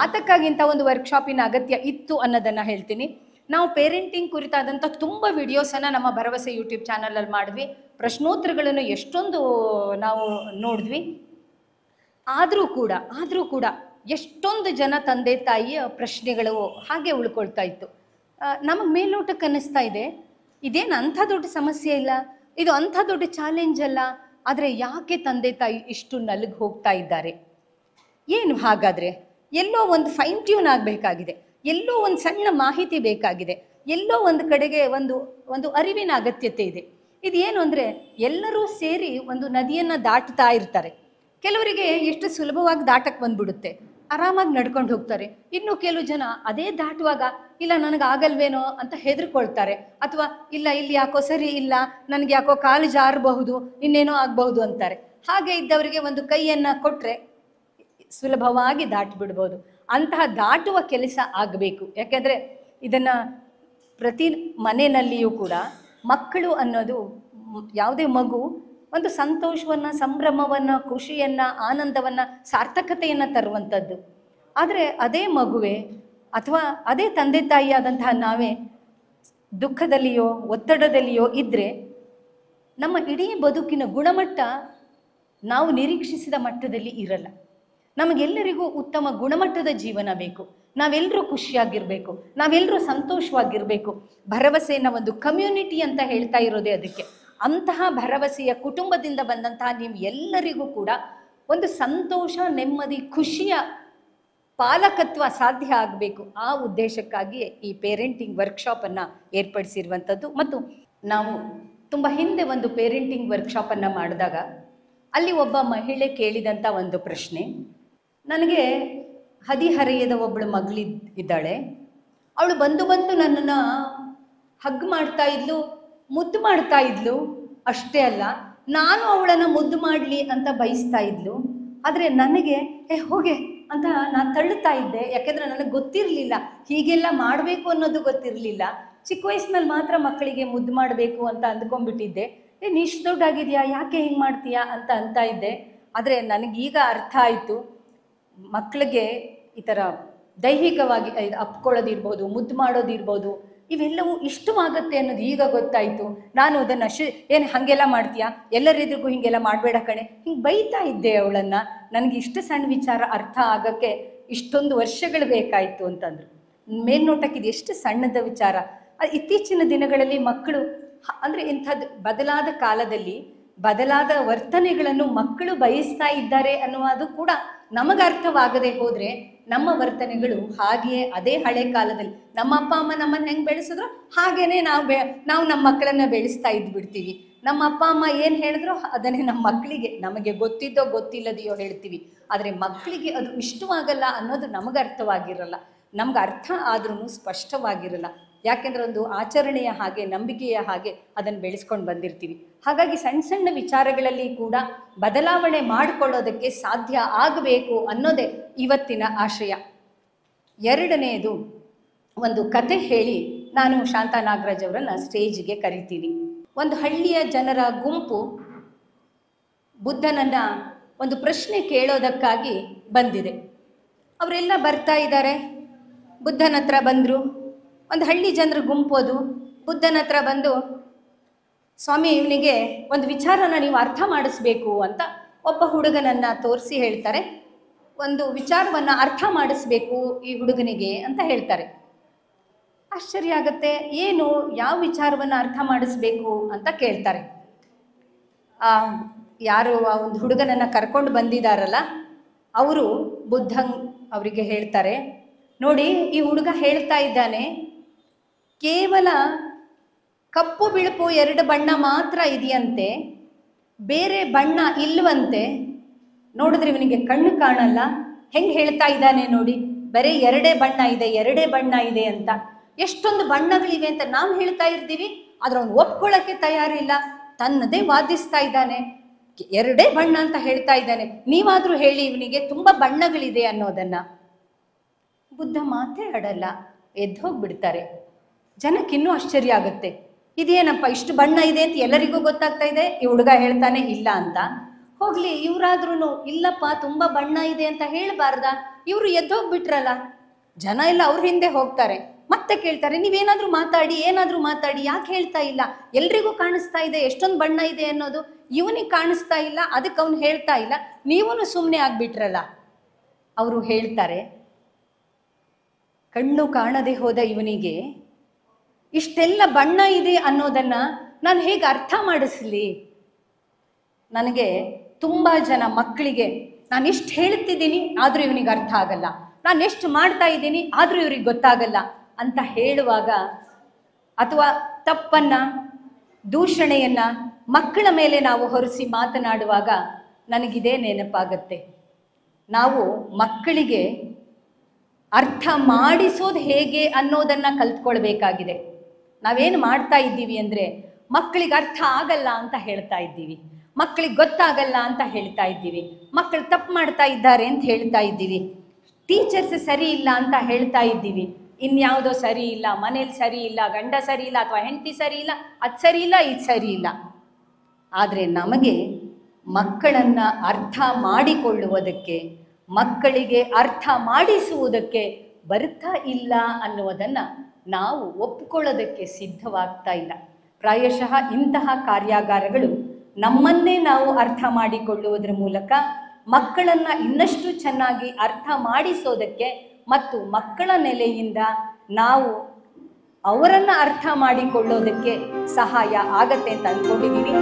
ಯಾತಕ್ಕಾಗಿಂತ ಒಂದು ವರ್ಕ್ಶಾಪಿನ ಅಗತ್ಯ ಇತ್ತು ಅನ್ನೋದನ್ನು ಹೇಳ್ತೀನಿ. ನಾವು ಪೇರೆಂಟಿಂಗ್ ಕುರಿತಾದಂಥ ತುಂಬ ವಿಡಿಯೋಸನ್ನು ನಮ್ಮ ಭರವಸೆ ಯೂಟ್ಯೂಬ್ ಚಾನಲಲ್ಲಿ ಮಾಡಿದ್ವಿ. ಪ್ರಶ್ನೋತ್ತರಗಳನ್ನು ಎಷ್ಟೊಂದು ನಾವು ನೋಡಿದ್ವಿ. ಆದರೂ ಕೂಡ ಎಷ್ಟೊಂದು ಜನ ತಂದೆ ತಾಯಿಯ ಪ್ರಶ್ನೆಗಳು ಹಾಗೆ ಉಳ್ಕೊಳ್ತಾ ಇತ್ತು. ನಮಗೆ ಮೇಲ್ನೋಟಕ್ಕೆ ಅನ್ನಿಸ್ತಾ ಇದೆ, ಇದೇನು ಅಂಥ ದೊಡ್ಡ ಸಮಸ್ಯೆ ಇಲ್ಲ, ಇದು ಅಂಥ ದೊಡ್ಡ ಚಾಲೆಂಜ್ ಅಲ್ಲ, ಆದರೆ ಯಾಕೆ ತಂದೆ ತಾಯಿ ಇಷ್ಟು ನಲುಗಿ ಹೋಗ್ತಾ ಇದ್ದಾರೆ? ಏನು ಹಾಗಾದರೆ? ಎಲ್ಲೋ ಒಂದು ಫೈನ್ ಟ್ಯೂನ್ ಆಗಬೇಕಾಗಿದೆ, ಎಲ್ಲೋ ಒಂದು ಸಣ್ಣ ಮಾಹಿತಿ ಬೇಕಾಗಿದೆ, ಎಲ್ಲೋ ಒಂದು ಕಡೆಗೆ ಒಂದು ಅರಿವಿನ ಅಗತ್ಯತೆ ಇದೆ. ಇದೇನು ಅಂದರೆ, ಎಲ್ಲರೂ ಸೇರಿ ಒಂದು ನದಿಯನ್ನು ದಾಟ್ತಾ ಇರ್ತಾರೆ. ಕೆಲವರಿಗೆ ಎಷ್ಟು ಸುಲಭವಾಗಿ ದಾಟಕ್ಕೆ ಬಂದ್ಬಿಡುತ್ತೆ, ಆರಾಮಾಗಿ ನಡ್ಕೊಂಡು ಹೋಗ್ತಾರೆ. ಇನ್ನು ಕೆಲವು ಜನ ಅದೇ ದಾಟುವಾಗ ಇಲ್ಲ ನನಗೆ ಆಗಲ್ವೇನೋ ಅಂತ ಹೆದರ್ಕೊಳ್ತಾರೆ, ಅಥವಾ ಇಲ್ಲ ಇಲ್ಲಿ ಯಾಕೋ ಸರಿ ಇಲ್ಲ, ನನಗೆ ಯಾಕೋ ಕಾಲು ಜಾರಬಹುದು, ಇನ್ನೇನೋ ಆಗಬಹುದು ಅಂತಾರೆ. ಹಾಗೆ ಇದ್ದವರಿಗೆ ಒಂದು ಕೈಯನ್ನು ಕೊಟ್ಟರೆ ಸುಲಭವಾಗಿ ದಾಟಿಬಿಡ್ಬೋದು. ಅಂತಹ ದಾಟುವ ಕೆಲಸ ಆಗಬೇಕು. ಯಾಕೆಂದರೆ ಇದನ್ನು ಪ್ರತಿ ಮನೆಯಲ್ಲಿಯೂ ಕೂಡ ಮಕ್ಕಳು ಅನ್ನೋದು, ಯಾವುದೇ ಮಗು ಒಂದು ಸಂತೋಷವನ್ನು, ಸಂಭ್ರಮವನ್ನು, ಖುಷಿಯನ್ನು, ಆನಂದವನ್ನು, ಸಾರ್ಥಕತೆಯನ್ನು ತರುವಂಥದ್ದು. ಆದರೆ ಅದೇ ಮಗುವೆ ಅಥವಾ ಅದೇ ತಂದೆ ತಾಯಿಯಾದಂತಹ ನಾವೇ ದುಃಖದಲ್ಲಿಯೋ ಒತ್ತಡದಲ್ಲಿಯೋ ಇದ್ದರೆ ನಮ್ಮ ಇಡೀ ಬದುಕಿನ ಗುಣಮಟ್ಟ ನಾವು ನಿರೀಕ್ಷಿಸಿದ ಮಟ್ಟದಲ್ಲಿ ಇರಲ್ಲ. ನಮಗೆಲ್ಲರಿಗೂ ಉತ್ತಮ ಗುಣಮಟ್ಟದ ಜೀವನ ಬೇಕು, ನಾವೆಲ್ಲರೂ ಖುಷಿಯಾಗಿರಬೇಕು, ನಾವೆಲ್ಲರೂ ಸಂತೋಷವಾಗಿರಬೇಕು. ಭರವಸೆಯನ್ನು ಒಂದು ಕಮ್ಯುನಿಟಿ ಅಂತ ಹೇಳ್ತಾ ಇರೋದೇ ಅದಕ್ಕೆ. ಅಂತಹ ಭರವಸೆಯ ಕುಟುಂಬದಿಂದ ಬಂದಂತಹ ನೀವು ಎಲ್ಲರಿಗೂ ಕೂಡ ಒಂದು ಸಂತೋಷ, ನೆಮ್ಮದಿ, ಖುಷಿಯ ಪಾಲಕತ್ವ ಸಾಧ್ಯ ಆಗಬೇಕು. ಆ ಉದ್ದೇಶಕ್ಕಾಗಿ ಈ ಪೇರೆಂಟಿಂಗ್ ವರ್ಕ್ಶಾಪನ್ನು ಏರ್ಪಡಿಸಿರುವಂಥದ್ದು. ಮತ್ತು ನಾವು ತುಂಬ ಹಿಂದೆ ಒಂದು ಪೇರೆಂಟಿಂಗ್ ವರ್ಕ್ಶಾಪನ್ನು ಮಾಡಿದಾಗ ಅಲ್ಲಿ ಒಬ್ಬ ಮಹಿಳೆ ಕೇಳಿದಂಥ ಒಂದು ಪ್ರಶ್ನೆ, ನನಗೆ ಹದಿಹರೆಯದ ಒಬ್ಬಳು ಮಗಳಿದ್ದಾಳೆ, ಅವಳು ಬಂದು ನನ್ನನ್ನು ಹಗ್ ಮಾಡ್ತಾ ಇದ್ಲು, ಮುದ್ದು ಮಾಡ್ತಾ ಇದ್ಲು. ಅಷ್ಟೇ ಅಲ್ಲ, ನಾನು ಅವಳನ್ನು ಮುದ್ದು ಮಾಡಲಿ ಅಂತ ಬಯಸ್ತಾ ಇದ್ಲು. ಆದರೆ ನನಗೆ ಹೋಗೆ ಅಂತ ನಾನು ತಳ್ಳುತ್ತಾ ಇದ್ದೆ. ಯಾಕೆಂದರೆ ನನಗೆ ಗೊತ್ತಿರಲಿಲ್ಲ, ಹೀಗೆಲ್ಲ ಮಾಡಬೇಕು ಅನ್ನೋದು ಗೊತ್ತಿರಲಿಲ್ಲ. ಚಿಕ್ಕ ವಯಸ್ಸಿನಲ್ಲಿ ಮಾತ್ರ ಮಕ್ಕಳಿಗೆ ಮುದ್ದು ಮಾಡಬೇಕು ಅಂತ ಅಂದ್ಕೊಂಡ್ಬಿಟ್ಟಿದ್ದೆ. ನೀ ಇಷ್ಟು ದೊಡ್ಡಾಗಿದೆಯಾ, ಯಾಕೆ ಹಿಂಗೆ ಮಾಡ್ತೀಯಾ ಅಂತ ಇದ್ದೆ. ಆದರೆ ನನಗೀಗ ಅರ್ಥ ಆಯಿತು, ಮಕ್ಕಳಿಗೆ ಈ ಥರ ದೈಹಿಕವಾಗಿ ಅಪ್ಕೊಳ್ಳೋದಿರ್ಬೋದು, ಮುದ್ದು ಮಾಡೋದಿರ್ಬೋದು, ಇವೆಲ್ಲವೂ ಇಷ್ಟವಾಗುತ್ತೆ ಅನ್ನೋದು ಈಗ ಗೊತ್ತಾಯಿತು. ನಾನು ಅದನ್ನು ಏನು ಹಾಗೆಲ್ಲ ಮಾಡ್ತೀಯಾ, ಎಲ್ಲರೆದುರಿಗೂ ಹೀಗೆಲ್ಲ ಮಾಡಬೇಡ ಕಣೆ, ಹಿಂಗೆ ಬೈತಾ ಇದ್ದೆ ಅವಳನ್ನು. ನನಗೆ ಇಷ್ಟು ಸಣ್ಣ ವಿಚಾರ ಅರ್ಥ ಆಗೋಕ್ಕೆ ಇಷ್ಟೊಂದು ವರ್ಷಗಳು ಬೇಕಾಯಿತು ಅಂತಂದರು. ಮೇಲ್ನೋಟಕ್ಕೆ ಇದು ಎಷ್ಟು ಸಣ್ಣದ ವಿಚಾರ. ಇತ್ತೀಚಿನ ದಿನಗಳಲ್ಲಿ ಮಕ್ಕಳು ಅಂದರೆ ಇಂಥದ್ದು ಬದಲಾದ ಕಾಲದಲ್ಲಿ ಬದಲಾದ ವರ್ತನೆಗಳನ್ನು ಮಕ್ಕಳು ಬಯಸ್ತಾ ಇದ್ದಾರೆ ಅನ್ನುವುದು ಕೂಡ ನಮಗೆ ಅರ್ಥವಾಗದೆ ಹೋದರೆ ನಮ್ಮ ವರ್ತನೆಗಳು ಹಾಗೆಯೇ ಅದೇ ಹಳೆ ಕಾಲದಲ್ಲಿ ನಮ್ಮ ಅಪ್ಪ ಅಮ್ಮ ನಮ್ಮನ್ನು ಹೆಂಗೆ ಬೆಳೆಸಿದ್ರು ಹಾಗೇನೆ ನಾವು ನಮ್ಮ ಮಕ್ಕಳನ್ನು ಬೆಳೆಸ್ತಾ ಇದ್ಬಿಡ್ತೀವಿ. ನಮ್ಮ ಅಪ್ಪ ಅಮ್ಮ ಏನು ಹೇಳಿದ್ರು ಅದನ್ನೇ ನಮ್ಮ ಮಕ್ಕಳಿಗೆ, ನಮಗೆ ಗೊತ್ತಿದ್ದೋ ಗೊತ್ತಿಲ್ಲದೆಯೋ ಹೇಳ್ತೀವಿ. ಆದರೆ ಮಕ್ಕಳಿಗೆ ಅದು ಇಷ್ಟವಾಗಲ್ಲ ಅನ್ನೋದು ನಮಗೆ ಅರ್ಥವಾಗಿರಲ್ಲ. ನಮ್ಗೆ ಅರ್ಥ ಆದ್ರೂ ಸ್ಪಷ್ಟವಾಗಿರಲ್ಲ. ಯಾಕೆಂದರೆ ಒಂದು ಆಚರಣೆಯ ಹಾಗೆ, ನಂಬಿಕೆಯ ಹಾಗೆ ಅದನ್ನು ಬೆಳೆಸ್ಕೊಂಡು ಬಂದಿರ್ತೀವಿ. ಹಾಗಾಗಿ ಸಣ್ಣ ಸಣ್ಣ ವಿಚಾರಗಳಲ್ಲಿ ಕೂಡ ಬದಲಾವಣೆ ಮಾಡಿಕೊಳ್ಳೋದಕ್ಕೆ ಸಾಧ್ಯ ಆಗಬೇಕು ಅನ್ನೋದೇ ಇವತ್ತಿನ ಆಶಯ. ಎರಡನೆಯದು, ಒಂದು ಕತೆ ಹೇಳಿ ನಾನು ಶಾಂತಾ ನಾಗರಾಜ್ ಅವರನ್ನು ಸ್ಟೇಜಿಗೆ ಕರಿತೀನಿ. ಒಂದು ಹಳ್ಳಿಯ ಜನರ ಗುಂಪು ಬುದ್ಧನನ್ನು ಒಂದು ಪ್ರಶ್ನೆ ಕೇಳೋದಕ್ಕಾಗಿ ಬಂದಿದೆ. ಅವರೆಲ್ಲ ಬರ್ತಾ ಇದ್ದಾರೆ. ಬುದ್ಧನ ಹತ್ರ ಬಂದರು. ಒಂದು ಹಳ್ಳಿ ಜನರ ಗುಂಪು ಅದು ಬುದ್ಧನ ಹತ್ರ ಬಂದು, ಸ್ವಾಮಿ ಇವನಿಗೆ ಒಂದು ವಿಚಾರನ ನೀವು ಅರ್ಥ ಮಾಡಿಸ್ಬೇಕು ಅಂತ ಒಬ್ಬ ಹುಡುಗನನ್ನು ತೋರಿಸಿ ಹೇಳ್ತಾರೆ. ಒಂದು ವಿಚಾರವನ್ನು ಅರ್ಥ ಮಾಡಿಸ್ಬೇಕು ಈ ಹುಡುಗನಿಗೆ ಅಂತ ಹೇಳ್ತಾರೆ. ಆಶ್ಚರ್ಯ ಆಗುತ್ತೆ, ಏನು ಯಾವ ವಿಚಾರವನ್ನು ಅರ್ಥ ಮಾಡಿಸ್ಬೇಕು ಅಂತ ಕೇಳ್ತಾರೆ. ಯಾರು ಆ ಒಂದು ಹುಡುಗನನ್ನು ಕರ್ಕೊಂಡು ಬಂದಿದ್ದಾರಲ್ಲ ಅವರು ಅವರಿಗೆ ಹೇಳ್ತಾರೆ, ನೋಡಿ ಈ ಹುಡುಗ ಹೇಳ್ತಾ ಇದ್ದಾನೆ, ಕೇವಲ ಕಪ್ಪು ಬಿಳುಪು ಎರಡು ಬಣ್ಣ ಮಾತ್ರ ಇದೆಯಂತೆ, ಬೇರೆ ಬಣ್ಣ ಇಲ್ವಂತೆ. ನೋಡಿದ್ರೆ ಇವನಿಗೆ ಕಣ್ಣು ಕಾಣಲ್ಲ, ಹೆಂಗೆ ಹೇಳ್ತಾ ಇದ್ದಾನೆ ನೋಡಿ, ಬರೀ ಎರಡೇ ಬಣ್ಣ ಇದೆ ಅಂತ. ಎಷ್ಟೊಂದು ಬಣ್ಣಗಳಿವೆ ಅಂತ ನಾವು ಹೇಳ್ತಾ ಇರ್ತೀವಿ, ಆದ್ರೆ ಅವನು ಒಪ್ಕೊಳ್ಳೋಕ್ಕೆ ತಯಾರಿಲ್ಲ, ತನ್ನದೇ ವಾದಿಸ್ತಾ ಇದ್ದಾನೆ. ಎರಡೇ ಬಣ್ಣ ಅಂತ ಹೇಳ್ತಾ ಇದ್ದಾನೆ, ನೀವಾದರೂ ಹೇಳಿ ಇವನಿಗೆ ತುಂಬ ಬಣ್ಣಗಳಿದೆ ಅನ್ನೋದನ್ನ. ಬುದ್ಧ ಮಾತೇ ಆಡಲ್ಲ, ಎದ್ದು ಹೋಗ್ಬಿಡ್ತಾರೆ. ಜನಕ್ಕಿನ್ನೂ ಆಶ್ಚರ್ಯ ಆಗುತ್ತೆ, ಇದೇನಪ್ಪ ಇಷ್ಟು ಬಣ್ಣ ಇದೆ ಅಂತ ಎಲ್ಲರಿಗೂ ಗೊತ್ತಾಗ್ತಾ ಇದೆ, ಈ ಹುಡುಗ ಹೇಳ್ತಾನೆ ಇಲ್ಲ ಅಂತ. ಹೋಗ್ಲಿ, ಇವರಾದ್ರೂ ಇಲ್ಲಪ್ಪ ತುಂಬ ಬಣ್ಣ ಇದೆ ಅಂತ ಹೇಳಬಾರ್ದ? ಇವರು ಎದ್ದೋಗ್ಬಿಟ್ರಲ್ಲ, ಜನ ಎಲ್ಲ ಅವ್ರ ಹಿಂದೆ ಹೋಗ್ತಾರೆ, ಮತ್ತೆ ಕೇಳ್ತಾರೆ ನೀವೇನಾದ್ರೂ ಮಾತಾಡಿ, ಏನಾದ್ರೂ ಮಾತಾಡಿ, ಯಾಕೆ ಹೇಳ್ತಾ ಇಲ್ಲ? ಎಲ್ರಿಗೂ ಕಾಣಿಸ್ತಾ ಇದೆ ಎಷ್ಟೊಂದು ಬಣ್ಣ ಇದೆ ಅನ್ನೋದು, ಇವನಿಗೆ ಕಾಣಿಸ್ತಾ ಇಲ್ಲ, ಅದಕ್ಕೆ ಅವನು ಹೇಳ್ತಾ ಇಲ್ಲ, ನೀವೂ ಸುಮ್ಮನೆ ಆಗ್ಬಿಟ್ರಲ್ಲ. ಅವರು ಹೇಳ್ತಾರೆ, ಕಣ್ಣು ಕಾಣದೆ ಹೋದ ಇವನಿಗೆ ಇಷ್ಟೆಲ್ಲ ಬಣ್ಣ ಇದೆ ಅನ್ನೋದನ್ನ ನಾನು ಹೇಗೆ ಅರ್ಥ ಮಾಡಿಸ್ಲಿ? ನನಗೆ ತುಂಬ ಜನ ಮಕ್ಕಳಿಗೆ ನಾನು ಎಷ್ಟು ಹೇಳ್ತಿದ್ದೀನಿ ಆದರೂ ಇವನಿಗೆ ಅರ್ಥ ಆಗಲ್ಲ, ನಾನು ಎಷ್ಟು ಮಾಡ್ತಾ ಇದ್ದೀನಿ ಆದರೂ ಇವ್ರಿಗೆ ಗೊತ್ತಾಗಲ್ಲ ಅಂತ ಹೇಳುವಾಗ, ಅಥವಾ ತಪ್ಪನ್ನ, ದೂಷಣೆಯನ್ನ ಮಕ್ಕಳ ಮೇಲೆ ನಾವು ಹೊರಿಸಿ ಮಾತನಾಡುವಾಗ ನನಗಿದೇ ನೆನಪಾಗತ್ತೆ. ನಾವು ಮಕ್ಕಳಿಗೆ ಅರ್ಥ ಮಾಡಿಸೋದು ಹೇಗೆ ಅನ್ನೋದನ್ನ ಕಲ್ತ್ಕೊಳ್ಬೇಕಾಗಿದೆ. ನಾವೇನು ಮಾಡ್ತಾ ಇದ್ದೀವಿ ಅಂದರೆ ಮಕ್ಕಳಿಗೆ ಅರ್ಥ ಆಗಲ್ಲ ಅಂತ ಹೇಳ್ತಾ ಇದ್ದೀವಿ, ಮಕ್ಕಳಿಗೆ ಗೊತ್ತಾಗಲ್ಲ ಅಂತ ಹೇಳ್ತಾ ಇದ್ದೀವಿ, ಮಕ್ಕಳು ತಪ್ಪು ಮಾಡ್ತಾ ಇದ್ದಾರೆ ಅಂತ ಹೇಳ್ತಾ ಇದ್ದೀವಿ, ಟೀಚರ್ಸ್ ಸರಿ ಇಲ್ಲ ಅಂತ ಹೇಳ್ತಾ ಇದ್ದೀವಿ, ಇನ್ಯಾವುದೋ ಸರಿ ಇಲ್ಲ, ಮನೇಲಿ ಸರಿ ಇಲ್ಲ, ಗಂಡ ಸರಿ ಇಲ್ಲ, ಅಥವಾ ಹೆಂಡತಿ ಸರಿ ಇಲ್ಲ, ಅದು ಸರಿ ಇಲ್ಲ, ಇದು ಸರಿ ಇಲ್ಲ. ಆದರೆ ನಮಗೆ ಮಕ್ಕಳನ್ನು ಅರ್ಥ ಮಾಡಿಕೊಳ್ಳುವುದಕ್ಕೆ, ಮಕ್ಕಳಿಗೆ ಅರ್ಥ ಮಾಡಿಸುವುದಕ್ಕೆ ಬರ್ತಾ ಇಲ್ಲ ಅನ್ನುವುದನ್ನು ನಾವು ಒಪ್ಪಿಕೊಳ್ಳೋದಕ್ಕೆ ಸಿದ್ಧವಾಗ್ತಾ ಇಲ್ಲ. ಪ್ರಾಯಶಃ ಇಂತಹ ಕಾರ್ಯಾಗಾರಗಳು ನಮ್ಮನ್ನೇ ನಾವು ಅರ್ಥ ಮಾಡಿಕೊಳ್ಳುವುದರ ಮೂಲಕ ಮಕ್ಕಳನ್ನು ಇನ್ನಷ್ಟು ಚೆನ್ನಾಗಿ ಅರ್ಥ ಮಾಡಿಸೋದಕ್ಕೆ ಮತ್ತು ಮಕ್ಕಳ ನೆಲೆಯಿಂದ ನಾವು ಅವರನ್ನು ಅರ್ಥ ಮಾಡಿಕೊಳ್ಳೋದಕ್ಕೆ ಸಹಾಯ ಆಗತ್ತೆ ಅಂತ ಅಂದ್ಕೊಂಡಿದ್ದೀನಿ.